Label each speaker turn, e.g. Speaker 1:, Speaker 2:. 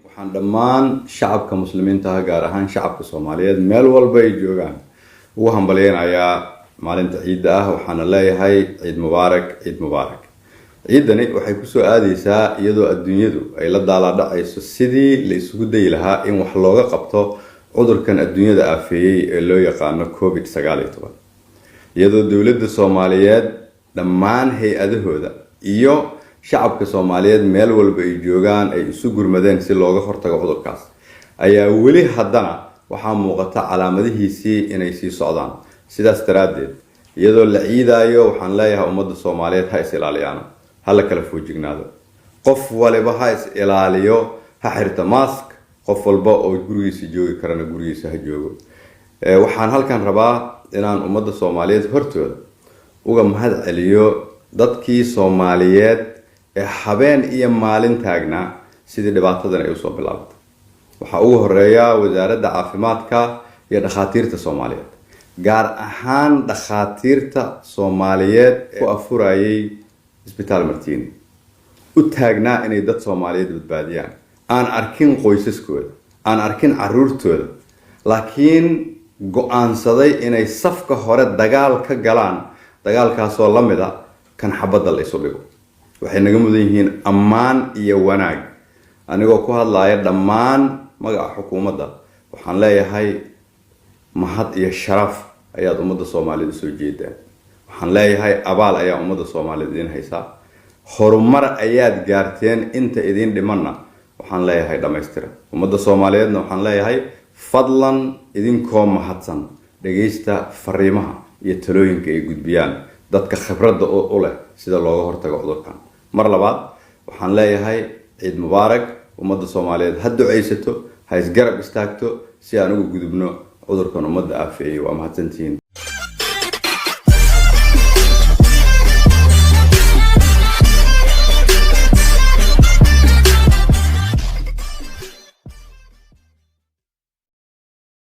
Speaker 1: waxaan dhammaan shacabka muslimiinta ah gaar ahaan shacabka Soomaaliyeed meel walba ay joogaan ugu hambalyeeynaya maalinta ciidda ah waxaana leeyahay ciid mubaarak ciidani waxay ku soo aadaysaa iyadoo adduunyadu ay la daaladhacayso sidii la isugu day lahaa in wax looga qabto cudurkan adduunyada aafeeyay ee loo yaqaano COVID-19 iyadoo dawladda Soomaaliyeed dhammaan hay'adahooda iyo shacabka Soomaaliyeed meel walba ay joogaan ay isu gurmadeen si looga hortago cudurkaas ayaa weli haddana waxaa muuqata calaamadihiisii inay sii socdaan sidaas daraadeed iyadoo la ciidayo waxaan leeyahay ummadda Soomaaliyeed ha is ilaaliyaan ha la kala foojignaado qof waliba ha is ilaaliyo ha xirto mask qof walba oo gurigiisa joogi karana gurigiisa ha joogo waxaan halkan rabaa inaan ummadda Soomaaliyeed hortooda uga mahad celiyo dadkii Soomaaliyeed ee habeen iyo maalin taagnaa sidii dhibaatadan ay u soo bilaabatay waxa ugu horeeya wasaaradda caafimaadka iyo dhakhaatiirta Soomaaliyeed gaar ahaan dhakhaatiirta Soomaaliyeed ee afurayay isbitaal Martiini u taagnaa inay dad Soomaaliyeed badbaadiyaan aan arkin qoysaskooda aan arkin caruurtooda laakiin go'aansaday inay safka hore dagaal ka galaan dagaalkaasoo la mid ah kan xabadda la isu dhigo waxay naga mudan yihiin ammaan iyo wanaag anigoo ku hadlaaya dhammaan magaca xukuumadda waxaan leeyahay mahad iyo sharaf ayaad ummadda Soomaaliyeed soo jeedaan waxaan leeyahay abaal ayaa ummadda Soomaaliyeed idin haysaa horumar ayaad gaarteen inta idin dhimanna waxaan leeyahay dhameystira ummadda Soomaaliyeedna waxaan leeyahay fadlan idinkoo mahadsan dhageysta fariimaha iyo talooyinka ay gudbiyaan dadka khibradda u leh sida looga hortago cudurkan mar labaad waxaan leeyahay ciid mubaarak ummadda Soomaaliyeed ha duceysato ha isgarab istaagto si aan ugu gudubno cudurkan ummadda aafeeyay waa mahadsantihiin